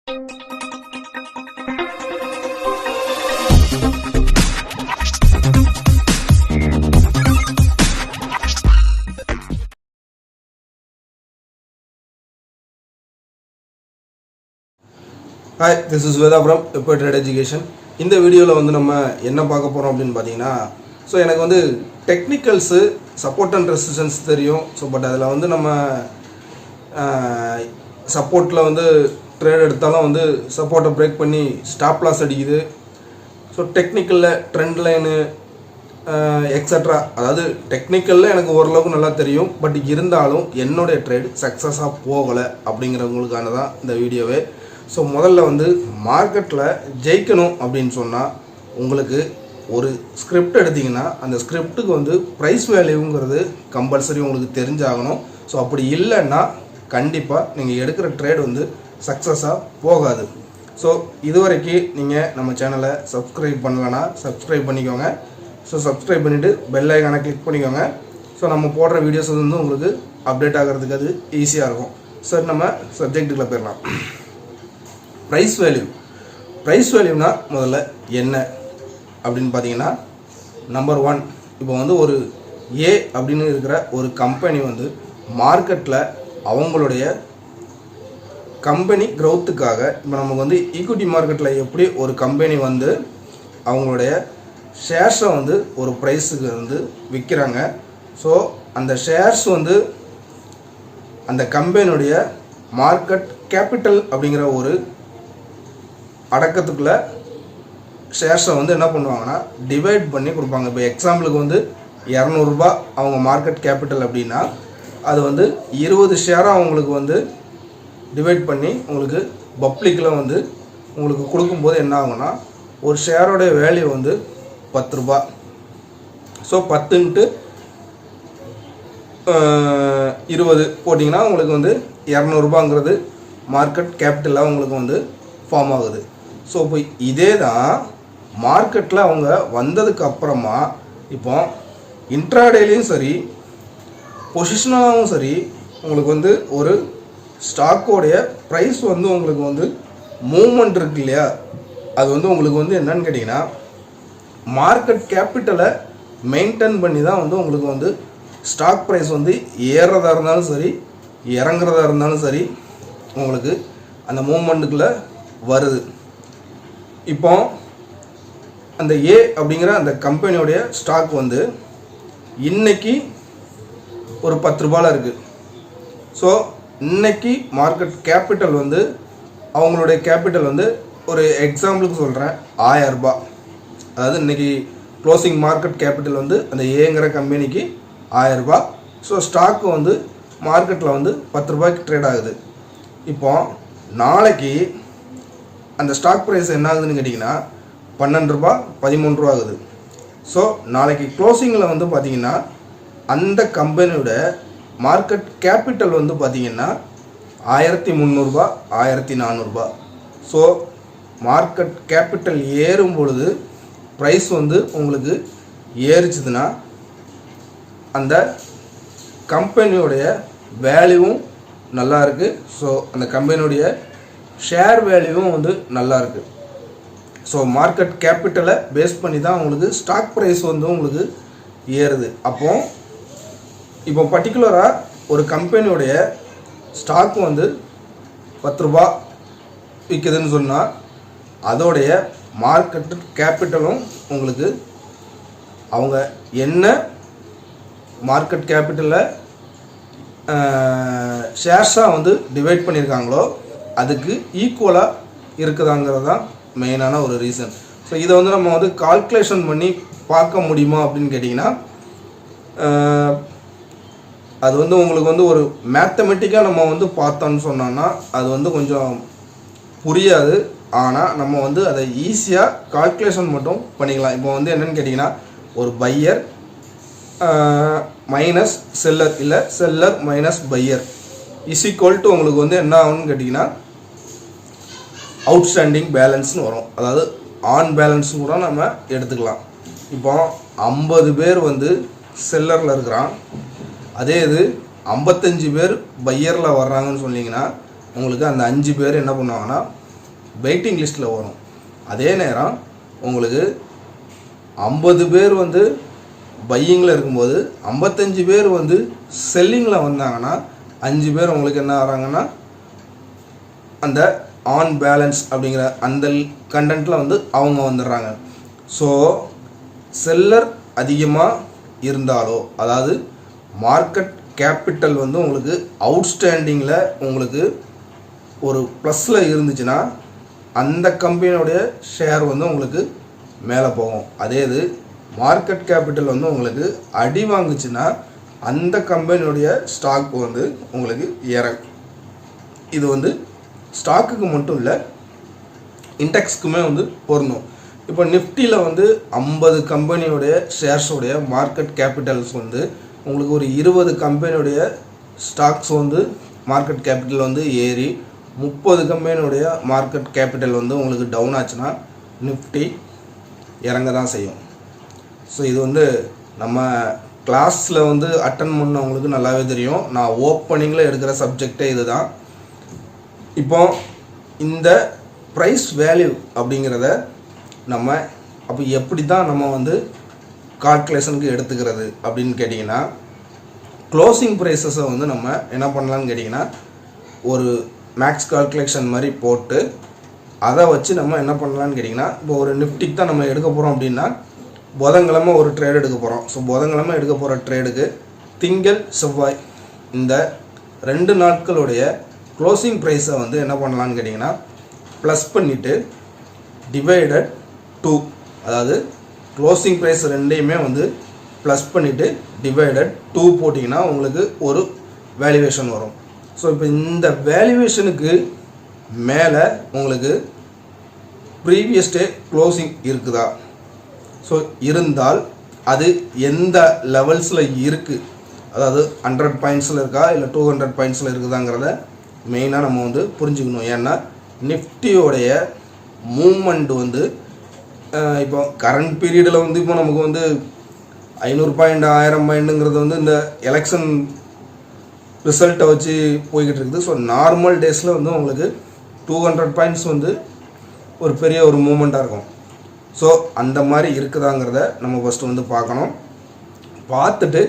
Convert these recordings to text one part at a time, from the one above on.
Hi, this is Veda from Epo Trade Education. இந்த வீடியோவில் வந்து நம்ம என்ன பார்க்க போகிறோம் அப்படின்னு பார்த்தீங்கன்னா, ஸோ எனக்கு வந்து டெக்னிக்கல்ஸு சப்போர்ட் அண்ட் ரெசிஸ்டன்ஸ் தெரியும். ஸோ பட் அதில் வந்து நம்ம சப்போர்ட்டில் வந்து ட்ரேட் எடுத்தாலும் வந்து சப்போர்ட்டை பிரேக் பண்ணி ஸ்டாப் லாஸ் அடிக்குது. ஸோ டெக்னிக்கலில் ட்ரெண்ட் லைனு எக்ஸட்ரா, அதாவது டெக்னிக்கலில் எனக்கு ஓரளவுக்கு நல்லா தெரியும். பட் இருந்தாலும் என்னுடைய ட்ரேட் சக்ஸஸாக போகலை அப்படிங்கிறவங்களுக்கான தான் இந்த வீடியோவே. ஸோ முதல்ல வந்து மார்க்கெட்டில் ஜெயிக்கணும் அப்படின்னு சொன்னால் உங்களுக்கு ஒரு ஸ்கிரிப்ட் எடுத்திங்கன்னா அந்த ஸ்கிரிப்டுக்கு வந்து ப்ரைஸ் வேல்யூங்கிறது கம்பல்சரி உங்களுக்கு தெரிஞ்சாகணும். ஸோ அப்படி இல்லைன்னா கண்டிப்பாக நீங்கள் எடுக்கிற ட்ரேட் வந்து சக்ஸஸாக போகாது. ஸோ இதுவரைக்கும் நீங்கள் நம்ம சேனலை சப்ஸ்கிரைப் பண்ணலன்னா சப்ஸ்கிரைப் பண்ணிக்கோங்க. ஸோ சப்ஸ்கிரைப் பண்ணிவிட்டு பெல் ஐகானை கிளிக் பண்ணிக்கோங்க. ஸோ நம்ம போடுற வீடியோஸ் வந்து உங்களுக்கு அப்டேட் ஆகிறதுக்கு அது ஈஸியாக இருக்கும். சார் நம்ம சப்ஜெக்ட்டுக்குள்ளே போயிடலாம். ப்ரைஸ் வேல்யூனா முதல்ல என்ன அப்படின்னு பார்த்தீங்கன்னா, நம்பர் 1, இப்போ வந்து ஒரு ஏ அப்படின்னு இருக்கிற ஒரு கம்பெனி வந்து மார்க்கெட்டில் அவங்களுடைய கம்பெனி க்ரோத்துக்காக, இப்போ நமக்கு வந்து ஈக்விட்டி மார்க்கெட்டில் எப்படி ஒரு கம்பெனி வந்து அவங்களுடைய ஷேர்ஸை வந்து ஒரு ப்ரைஸுக்கு வந்து விற்கிறாங்க. ஸோ அந்த ஷேர்ஸ் வந்து அந்த கம்பெனியுடைய மார்க்கெட் கேபிட்டல் அப்படிங்கிற ஒரு அடக்கத்துக்குள்ளே ஷேர்ஸை வந்து என்ன பண்ணுவாங்கன்னா டிவைட் பண்ணி கொடுப்பாங்க. இப்போ எக்ஸாம்பிளுக்கு வந்து 200 ரூபா அவங்க மார்க்கெட் கேபிட்டல் அப்படின்னா அது வந்து 20 ஷேராக அவங்களுக்கு வந்து டிவைட் பண்ணி உங்களுக்கு பப்ளிக்கில் வந்து உங்களுக்கு கொடுக்கும்போது என்ன ஆகும்னா ஒரு ஷேரோடைய வேல்யூ வந்து 10 ரூபா. ஸோ 10 × 20 போட்டிங்கன்னா உங்களுக்கு வந்து 200 ரூபாங்கிறது மார்க்கெட் கேபிட்டலாக உங்களுக்கு வந்து ஃபார்ம் ஆகுது. ஸோ இப்போ இதே தான் மார்க்கெட்டில் அவங்க வந்ததுக்கு அப்புறமா இப்போ இன்ட்ராடேலையும் சரி பொசிஷனாகவும் சரி உங்களுக்கு வந்து ஒரு ஸ்டாக்கோடைய ப்ரைஸ் வந்து உங்களுக்கு வந்து மூவ்மெண்ட் இருக்கு இல்லையா, அது வந்து உங்களுக்கு வந்து என்னன்னு கேட்டிங்கன்னா மார்க்கெட் கேபிட்டலை மெயின்டைன் பண்ணி தான் வந்து உங்களுக்கு வந்து ஸ்டாக் ப்ரைஸ் வந்து ஏறுறதா இருந்தாலும் சரி இறங்குறதா இருந்தாலும் சரி உங்களுக்கு அந்த மூவ்மெண்ட்டுக்குள்ளே வருது. இப்போ அந்த ஏ அப்படிங்கிற அந்த கம்பெனியோடைய ஸ்டாக் வந்து இன்னைக்கு ஒரு 10 ரூபாயில் இருக்குது. ஸோ இன்னைக்கு மார்க்கெட் கேபிட்டல் வந்து அவங்களுடைய கேபிட்டல் வந்து ஒரு எக்ஸாம்பிளுக்கு சொல்கிறேன் 1000 ரூபா. அதாவது இன்னைக்கு க்ளோசிங் மார்க்கெட் கேபிட்டல் வந்து அந்த ஏங்கிற கம்பெனிக்கு 1000 ரூபா. ஸோ ஸ்டாக்கு வந்து மார்க்கெட்டில் வந்து 10 ரூபாய்க்கு ட்ரேட் ஆகுது. இப்போ நாளைக்கு அந்த ஸ்டாக் ப்ரைஸ் என்ன ஆகுதுன்னு கேட்டிங்கன்னா 12 ரூபா 13 ரூபா ஆகுது. ஸோ நாளைக்கு க்ளோசிங்கில் வந்து பார்த்திங்கன்னா அந்த கம்பெனியோட மார்க்கெட் கேபிட்டல் வந்து பார்த்திங்கன்னா 1300 ரூபா 1400 ரூபா. ஸோ மார்க்கெட் கேபிட்டல் ஏறும் பொழுது ப்ரைஸ் வந்து உங்களுக்கு ஏறிச்சுதுன்னா அந்த கம்பெனியோடைய வேல்யூவும் நல்லா இருக்குது. ஸோ அந்த கம்பெனியுடைய ஷேர் வேல்யூவும் வந்து நல்லா இருக்குது. ஸோ மார்க்கெட் கேபிட்டலை பேஸ் பண்ணி தான் உங்களுக்கு ஸ்டாக் ப்ரைஸ் வந்து உங்களுக்கு ஏறுது. இப்போ பர்டிகுலராக ஒரு கம்பெனியுடைய ஸ்டாக் வந்து 10 ரூபா விற்குதுன்னு சொன்னால் அதோடைய மார்க்கெட் கேபிட்டலும் உங்களுக்கு அவங்க என்ன மார்க்கெட் கேபிட்டலில் ஷேர்ஸாக வந்து டிவைட் பண்ணியிருக்காங்களோ அதுக்கு ஈக்குவலாக இருக்குதாங்கிறது தான் மெயினான ஒரு ரீசன். ஸோ இதை வந்து நம்ம வந்து கால்குலேஷன் பண்ணி பார்க்க முடியுமா அப்படின்னு கேட்டிங்கன்னா அது வந்து உங்களுக்கு வந்து ஒரு மேத்தமெட்டிக்காக நம்ம வந்து பார்த்தோன்னு சொன்னோன்னா அது வந்து கொஞ்சம் புரியாது. ஆனால் நம்ம வந்து அதை ஈஸியாக கால்குலேஷன் மட்டும் பண்ணிக்கலாம். இப்போ வந்து என்னென்னு கேட்டிங்கன்னா ஒரு பையர் மைனஸ் செல்லர் இல்லை seller minus buyer is equal to உங்களுக்கு வந்து என்ன ஆகும்னு கேட்டிங்கன்னா அவுட்ஸ்டாண்டிங் பேலன்ஸ்னு வரும். அதாவது ஆன் பேலன்ஸ் கூட நம்ம எடுத்துக்கலாம். இப்போ 50 பேர் வந்து செல்லரில் இருக்கிறான், அதே இது 55 பேர் பையரில் வர்றாங்கன்னு சொன்னீங்கன்னா உங்களுக்கு அந்த 5 பேர் என்ன பண்ணுவாங்கன்னா வெயிட்டிங் லிஸ்ட்டில் வரும். அதே நேரம் உங்களுக்கு 50 பேர் வந்து பையிங்கில் இருக்கும்போது 55 பேர் வந்து செல்லிங்கில் வந்தாங்கன்னா 5 பேர் உங்களுக்கு என்ன ஆகிறாங்கன்னா அந்த ஆன் பேலன்ஸ் அப்படிங்கிற அந்த கண்டென்ட்டில் வந்து அவங்க வந்துடுறாங்க. ஸோ செல்லர் அதிகமாக இருந்தாலோ, அதாவது மார்க்கெட் கேபிட்டல் வந்து உங்களுக்கு அவுட்ஸ்டாண்டிங்கில் உங்களுக்கு ஒரு ப்ளஸில் இருந்துச்சுன்னா அந்த கம்பெனியோடைய ஷேர் வந்து உங்களுக்கு மேலே போகும். அதே இது மார்க்கெட் கேபிட்டல் வந்து உங்களுக்கு அடி வாங்குச்சுன்னா அந்த கம்பெனியோடைய ஸ்டாக் வந்து உங்களுக்கு இறங்கும். இது வந்து ஸ்டாக்குக்கு மட்டும் இல்லை, இண்டெக்ஸ்க்குமே வந்து பொருந்தும். இப்போ நிஃப்டியில் வந்து 50 கம்பெனியோடைய ஷேர்ஸோடைய மார்க்கெட் கேபிட்டல்ஸ் வந்து உங்களுக்கு ஒரு 20 கம்பெனியோடைய ஸ்டாக்ஸ் வந்து மார்க்கெட் கேபிட்டல் வந்து ஏறி 30 கம்பெனியோடைய மார்க்கெட் கேபிட்டல் வந்து உங்களுக்கு டவுன் ஆச்சுன்னா நிஃப்டி இறங்க தான் செய்யும். ஸோ இது வந்து நம்ம கிளாஸில் வந்து அட்டன் பண்ணவங்களுக்கு நல்லாவே தெரியும். நான் ஓப்பனிங்கில் எடுக்கிற சப்ஜெக்டே இது தான். இப்போ இந்த ப்ரைஸ் வேல்யூ அப்படிங்கிறத நம்ம அப்போ எப்படி தான் நம்ம வந்து கால்குலேஷனுக்கு எடுத்துக்கிறது அப்படின்னு கேட்டிங்கன்னா, க்ளோசிங் ப்ரைஸஸை வந்து நம்ம என்ன பண்ணலான்னு கேட்டிங்கன்னா, ஒரு மேக்ஸ் கால்குலேஷன் மாதிரி போட்டு அதை வச்சு நம்ம என்ன பண்ணலான்னு கேட்டிங்கன்னா, இப்போ ஒரு நிஃப்டிக்கு தான் நம்ம எடுக்க போகிறோம் அப்படின்னா புதன்கிழமை ஒரு ட்ரேடு எடுக்க போகிறோம். ஸோ புதன்கிழமை எடுக்க போகிற ட்ரேடுக்கு திங்கள் செவ்வாய் இந்த 2 நாட்களுடைய க்ளோசிங் ப்ரைஸை வந்து என்ன பண்ணலான்னு கேட்டிங்கன்னா ப்ளஸ் பண்ணிவிட்டு டிவைடட் 2, அதாவது க்ளோசிங் ப்ரைஸ் ரெண்டையுமே வந்து ப்ளஸ் பண்ணிவிட்டு டிவைடட் 2 போட்டிங்கன்னா உங்களுக்கு ஒரு வேல்யூவேஷன் வரும். ஸோ இப்போ இந்த வேல்யூவேஷனுக்கு மேலே உங்களுக்கு ப்ரீவியஸ் டே க்ளோசிங் இருக்குதா, ஸோ இருந்தால் அது எந்த லெவல்ஸில் இருக்குது, அதாவது 100 பாயிண்ட்ஸில் இருக்கா இல்லை 200 பாயிண்ட்ஸில் இருக்குதாங்கிறத மெயினாக நம்ம வந்து புரிஞ்சுக்கணும். ஏன்னா நிஃப்டியோடைய மூமெண்ட் வந்து இப்போ கரண்ட் பீரியடில் வந்து இப்போ நமக்கு வந்து 500 பாயிண்ட் 1000 பாயிண்ட்டுங்கிறது வந்து இந்த எலெக்ஷன் ரிசல்ட்டை வச்சு போய்கிட்டு இருக்குது. ஸோ நார்மல் டேஸில் வந்து உங்களுக்கு 200 பாயிண்ட்ஸ் வந்து ஒரு பெரிய ஒரு மூமெண்ட்டாக இருக்கும். ஸோ அந்த மாதிரி இருக்குதாங்கிறத நம்ம ஃபஸ்ட்டு வந்து பார்க்கணும். பார்த்துட்டு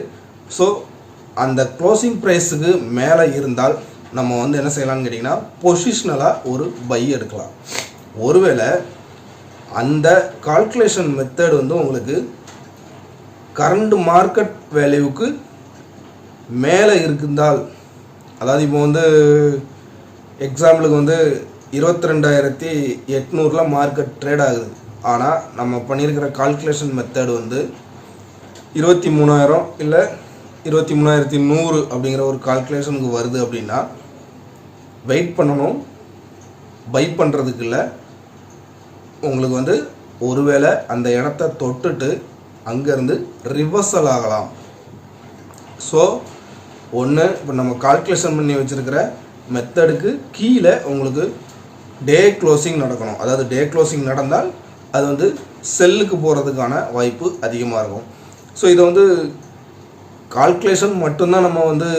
ஸோ அந்த க்ளோசிங் ப்ரைஸுக்கு மேலே இருந்தால் நம்ம வந்து என்ன செய்யலாம்னு கேட்டிங்கன்னா பொசிஷ்னலாக ஒரு பை எடுக்கலாம். ஒருவேளை அந்த கால்குலேஷன் மெத்தட் வந்து உங்களுக்கு கரண்ட் மார்க்கெட் வேல்யூவுக்கு மேலே இருந்தால், அதாவது இப்போ வந்து எக்ஸாம்பிளுக்கு வந்து 22,800 மார்க்கெட் ட்ரேட் ஆகுது. ஆனால் நம்ம பண்ணியிருக்கிற கால்குலேஷன் மெத்தட் வந்து 23,000 இல்லை 23,100 அப்படிங்கிற ஒரு கால்குலேஷனுக்கு வருது அப்படின்னா வெயிட் பண்ணணும். பை பண்ணுறதுக்கு இல்லை, உங்களுக்கு வந்து ஒருவேளை அந்த இடத்த தொட்டுட்டு அங்கேருந்து ரிவர்சல் ஆகலாம். ஸோ ஒன்று இப்போ நம்ம கால்குலேஷன் பண்ணி வச்சுருக்கிற மெத்தடுக்கு கீழே உங்களுக்கு டே க்ளோசிங் நடக்கணும். அதாவது டே க்ளோசிங் நடந்தால் அது வந்து செல்லுக்கு போகிறதுக்கான வாய்ப்பு அதிகமாக இருக்கும். ஸோ இதை வந்து கால்குலேஷன் மட்டும்தான் நம்ம வந்து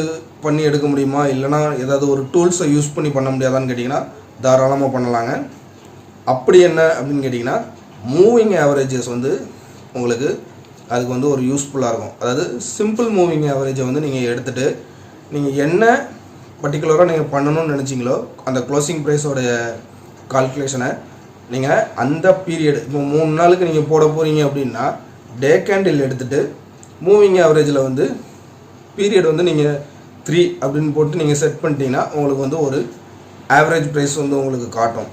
பண்ணி எடுக்க முடியுமா, இல்லைனா ஏதாவது ஒரு டூல்ஸை யூஸ் பண்ணி பண்ண முடியாதான்னு கேட்டிங்கன்னா தாராளமாக பண்ணலாங்க. அப்படி என்ன அப்படின்னு கேட்டிங்கன்னா மூவிங் ஆவரேஜஸ் வந்து உங்களுக்கு அதுக்கு வந்து ஒரு யூஸ்ஃபுல்லாக இருக்கும். அதாவது சிம்பிள் மூவிங் ஆவரேஜை வந்து நீங்கள் எடுத்துகிட்டு நீங்கள் என்ன பர்டிகுலராக நீங்கள் பண்ணணும்னு நினச்சிங்களோ அந்த க்ளோசிங் ப்ரைஸோடைய கால்குலேஷனை நீங்கள் அந்த பீரியட் இப்போ 3 நாளுக்கு நீங்கள் போட போகிறீங்க அப்படின்னா டே கேண்டில் எடுத்துகிட்டு மூவிங் ஆவரேஜில் வந்து பீரியட் வந்து நீங்கள் 3 அப்படின்னு போட்டு நீங்கள் செட் பண்ணிட்டீங்கன்னா உங்களுக்கு வந்து ஒரு ஆவரேஜ் ப்ரைஸ் வந்து உங்களுக்கு காட்டும்.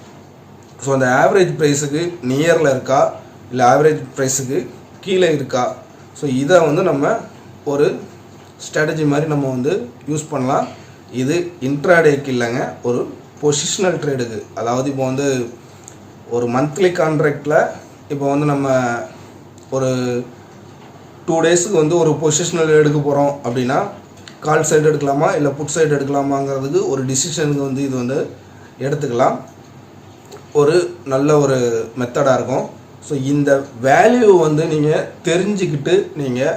ஸோ அந்த ஆவரேஜ் ப்ரைஸுக்கு நியரில் இருக்கா இல்லை ஆவரேஜ் ப்ரைஸுக்கு கீழே இருக்கா, ஸோ இதை வந்து நம்ம ஒரு ஸ்ட்ராட்டஜி மாதிரி நம்ம வந்து யூஸ் பண்ணலாம். இது இன்ட்ராடேக்கு இல்லைங்க, ஒரு பொசிஷனல் ட்ரேடுக்கு. அதாவது இப்போ வந்து ஒரு மந்த்லி கான்ட்ராக்டில் இப்போ வந்து நம்ம ஒரு 2 டேஸுக்கு வந்து ஒரு பொசிஷனல் எடுக்க போகிறோம் அப்படின்னா கால் சைடு எடுக்கலாமா இல்லை புட் சைடு எடுக்கலாமாங்கிறதுக்கு ஒரு டிசிஷனுக்கு வந்து இது வந்து எடுத்துக்கலாம். ஒரு நல்ல ஒரு மெத்தடாக இருக்கும். ஸோ இந்த வேல்யூ வந்து நீங்கள் தெரிஞ்சுக்கிட்டு நீங்கள்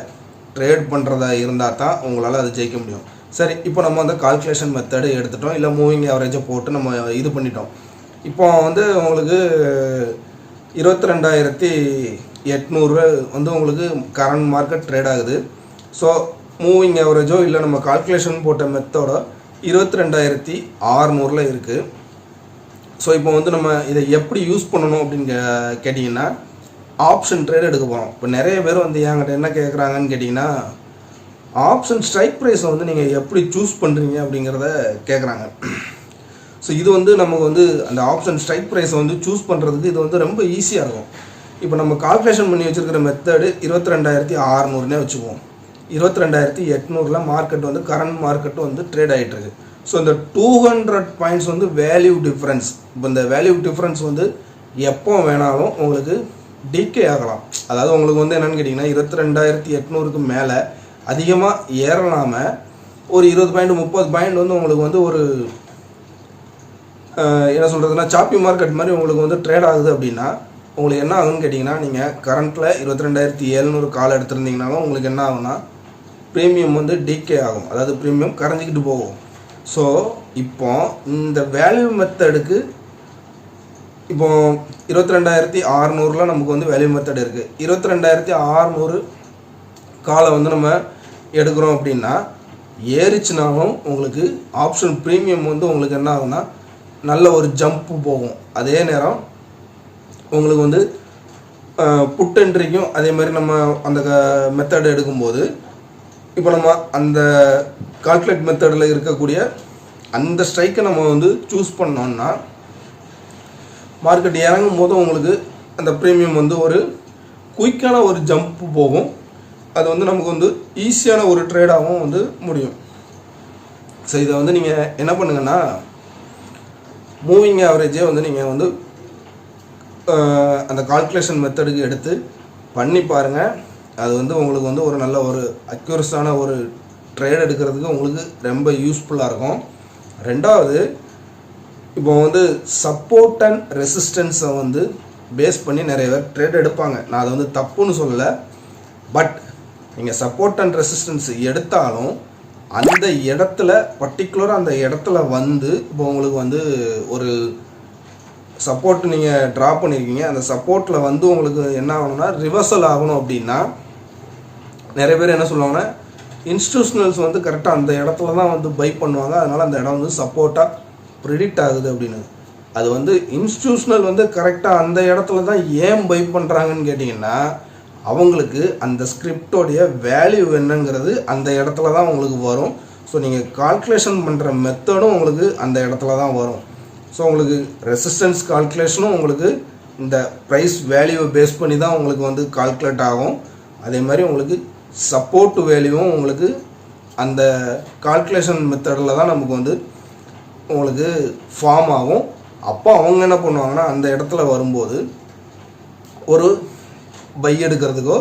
ட்ரேட் பண்ணுறதா இருந்தால் தான் உங்களால் அதை ஜெயிக்க முடியும். சரி, இப்போ நம்ம வந்து கால்குலேஷன் மெத்தடு எடுத்துட்டோம், இல்லை மூவிங் ஆவரேஜை போட்டு நம்ம இது பண்ணிட்டோம். இப்போ வந்து உங்களுக்கு 22,800 வந்து உங்களுக்கு கரண்ட் மார்க்கெட் ட்ரேட் ஆகுது. ஸோ மூவிங் ஆவரேஜோ இல்லை நம்ம கால்குலேஷன் போட்ட மெத்தடோ 22,600 இருக்குது. ஸோ இப்போ வந்து நம்ம இதை எப்படி யூஸ் பண்ணணும் அப்படின்னு கேட்டிங்கன்னா ஆப்ஷன் ட்ரேட் எடுக்க போகிறோம். இப்போ நிறைய பேர் வந்து என்கிட்ட என்ன கேட்குறாங்கன்னு கேட்டிங்கன்னா ஆப்ஷன் ஸ்ட்ரைக் ப்ரைஸை வந்து நீங்கள் எப்படி சூஸ் பண்ணுறீங்க அப்படிங்கிறத கேட்குறாங்க. ஸோ இது வந்து நமக்கு வந்து அந்த ஆப்ஷன் ஸ்ட்ரைக் ப்ரைஸை வந்து சூஸ் பண்ணுறதுக்கு இது வந்து ரொம்ப ஈஸியாக இருக்கும். இப்போ நம்ம கால்குலேஷன் பண்ணி வச்சுருக்கிற மெத்தடு 22,600 வச்சுக்குவோம். 22,800 மார்க்கெட் வந்து கரண்ட் மார்க்கெட்டு வந்து ட்ரேட் ஆகிட்டுருக்கு. ஸோ இந்த 200 பாயிண்ட்ஸ் வந்து வேல்யூ டிஃப்ரென்ஸ். இப்போ இந்த வேல்யூ டிஃப்ரென்ஸ் வந்து எப்போ வேணாலும் உங்களுக்கு டிகே ஆகலாம். அதாவது உங்களுக்கு வந்து என்னென்னு கேட்டிங்கன்னா 22,800 மேலே அதிகமாக ஏறலாமல் ஒரு 20 பாயிண்ட் 30 பாயிண்ட் வந்து உங்களுக்கு வந்து ஒரு என்ன சொல்கிறதுனா சாப்பி மார்க்கெட் மாதிரி உங்களுக்கு வந்து ட்ரேட் ஆகுது அப்படின்னா உங்களுக்கு என்ன ஆகுதுன்னு கேட்டிங்கன்னா நீங்கள் கரண்ட்டில் 22,700 கால் எடுத்திருந்தீங்கனாலும் உங்களுக்கு என்ன ஆகும்னா ப்ரீமியம் வந்து டிகே ஆகும். அதாவது ப்ரீமியம் கரைஞ்சிக்கிட்டு போகும். ஸோ இப்போ இந்த வேல்யூ மெத்தடுக்கு இப்போ 22,600 நமக்கு வந்து வேல்யூ மெத்தட் இருக்குது. 22,600 காலை வந்து நம்ம எடுக்கிறோம் அப்படின்னா ஏறிச்சுனாலும் உங்களுக்கு ஆப்ஷன் ப்ரீமியம் வந்து உங்களுக்கு என்ன ஆகும்னா நல்ல ஒரு ஜம்ப்பு போகும். அதே நேரம் உங்களுக்கு வந்து புட் என்ட்ரிக்கும் அதே மாதிரி நம்ம அந்த மெத்தட் எடுக்கும்போது இப்போ நம்ம அந்த கால்குலேட் மெத்தடில் இருக்கக்கூடிய அந்த ஸ்ட்ரைக்கை நம்ம வந்து சூஸ் பண்ணோம்னா மார்க்கெட் இறங்கும் போது உங்களுக்கு அந்த ப்ரீமியம் வந்து ஒரு குயிக்கான ஒரு ஜம்ப்பு போகும். அது வந்து நமக்கு வந்து ஈஸியான ஒரு ட்ரேடாகவும் வந்து முடியும். ஸோ இதை வந்து நீங்கள் என்ன பண்ணுங்கன்னா மூவிங் ஆவரேஜே வந்து நீங்கள் வந்து அந்த கால்குலேஷன் மெத்தடுக்கு எடுத்து பண்ணி பாருங்கள். அது வந்து உங்களுக்கு வந்து ஒரு நல்ல ஒரு அக்யூரஸான ஒரு ட்ரேட் எடுக்கிறதுக்கு உங்களுக்கு ரொம்ப யூஸ்ஃபுல்லாக இருக்கும். ரெண்டாவது இப்போ வந்து சப்போர்ட் அண்ட் ரெசிஸ்டன்ஸை வந்து பேஸ் பண்ணி நிறைய பேர் ட்ரேட் எடுப்பாங்க. நான் அதை வந்து தப்புன்னு சொல்லலை. பட் நீங்கள் சப்போர்ட் அண்ட் ரெசிஸ்டன்ஸ் எடுத்தாலும் அந்த இடத்துல பர்டிகுலராக அந்த இடத்துல வந்து இப்போ உங்களுக்கு வந்து ஒரு சப்போர்ட் நீங்கள் ட்ரா பண்ணியிருக்கீங்க. அந்த சப்போர்ட்டில் வந்து உங்களுக்கு என்ன ஆகணும்னா ரிவர்சல் ஆகணும் அப்படின்னா நிறைய பேர் என்ன சொல்லுவாங்கன்னா இன்ஸ்டிடியூஷனல்ஸ் வந்து கரெக்டாக அந்த இடத்துல தான் வந்து பை பண்ணுவாங்க. அதனால் அந்த இடம் வந்து சப்போர்ட்டாக ப்ரிடிக்ட் ஆகுது அப்படின்னு. அது வந்து இன்ஸ்டிடியூஷனல் வந்து கரெக்டாக அந்த இடத்துல தான் ஏன் பை பண்ணுறாங்கன்னு கேட்டிங்கன்னா அவங்களுக்கு அந்த ஸ்கிரிப்டோடைய வேல்யூ என்னங்கிறது அந்த இடத்துல தான் உங்களுக்கு வரும். ஸோ நீங்கள் கால்குலேஷன் பண்ணுற மெத்தடும் உங்களுக்கு அந்த இடத்துல தான் வரும். ஸோ உங்களுக்கு ரெசிஸ்டன்ஸ் கால்குலேஷனும் உங்களுக்கு இந்த ப்ரைஸ் வேல்யூவை பேஸ் பண்ணி தான் உங்களுக்கு வந்து கால்குலேட் ஆகும். அதே மாதிரி உங்களுக்கு சப்போர்ட் வேல்யூவும் உங்களுக்கு அந்த கால்குலேஷன் மெத்தடில் தான் நமக்கு வந்து உங்களுக்கு ஃபார்ம் ஆகும். அப்போ அவங்க என்ன பண்ணுவாங்கன்னா அந்த இடத்துல வரும்போது ஒரு பை எடுக்கிறதுக்கோ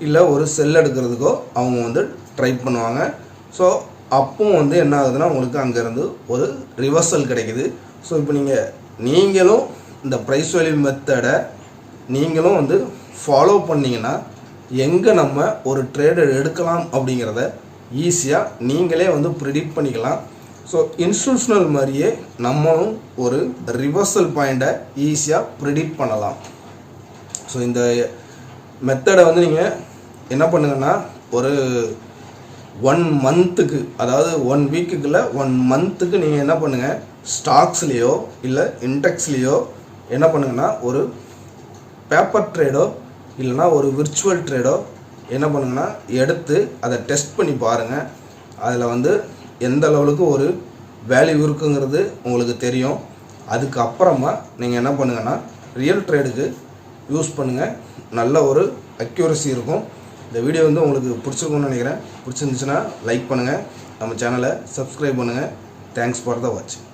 இல்லை ஒரு செல் எடுக்கிறதுக்கோ அவங்க வந்து ட்ரை பண்ணுவாங்க. ஸோ அப்போ வந்து என்ன ஆகுதுன்னா உங்களுக்கு அங்கேருந்து ஒரு ரிவர்சல் கிடைக்குது. ஸோ இப்போ நீங்களும் இந்த ப்ரைஸ் வேல்யூ மெத்தடை நீங்களும் வந்து ஃபாலோ பண்ணிங்கன்னா எங்கே நம்ம ஒரு ட்ரேடு எடுக்கலாம் அப்படிங்கிறத ஈஸியாக நீங்களே வந்து ப்ரிடிக்ட் பண்ணிக்கலாம். ஸோ இன்ஸ்டிடியூஷனல் மாதிரியே நம்மளும் ஒரு ரிவர்சல் பாயிண்ட்டை ஈஸியாக ப்ரிடிக்ட் பண்ணலாம். ஸோ இந்த மெத்தடை வந்து நீங்கள் என்ன பண்ணுங்கன்னா ஒரு 1 மந்த்துக்கு அதாவது 1 வீக்குக்குள்ள 1 மந்த்துக்கு நீங்கள் என்ன பண்ணுங்கள் ஸ்டாக்ஸ்லேயோ இல்லை இன்டெக்ஸ்லேயோ என்ன பண்ணுங்கன்னா ஒரு பேப்பர் ட்ரேடோ இல்லைனா ஒரு விர்ச்சுவல் ட்ரேடோ என்ன பண்ணுங்கன்னா எடுத்து அதை டெஸ்ட் பண்ணி பாருங்கள். அதில் வந்து எந்த லெவலுக்கு ஒரு வேல்யூ இருக்குங்கிறது உங்களுக்கு தெரியும். அதுக்கப்புறமா நீங்கள் என்ன பண்ணுங்கன்னா ரியல் ட்ரேடுக்கு யூஸ் பண்ணுங்கள். நல்ல ஒரு அக்யூரசி இருக்கும். இந்த வீடியோ வந்து உங்களுக்கு பிடிச்சிருக்கும்னு நினைக்கிறேன். பிடிச்சிருந்துச்சுன்னா லைக் பண்ணுங்கள், நம்ம சேனலை சப்ஸ்கிரைப் பண்ணுங்கள். தேங்க்ஸ் ஃபார் த வாட்சிங்.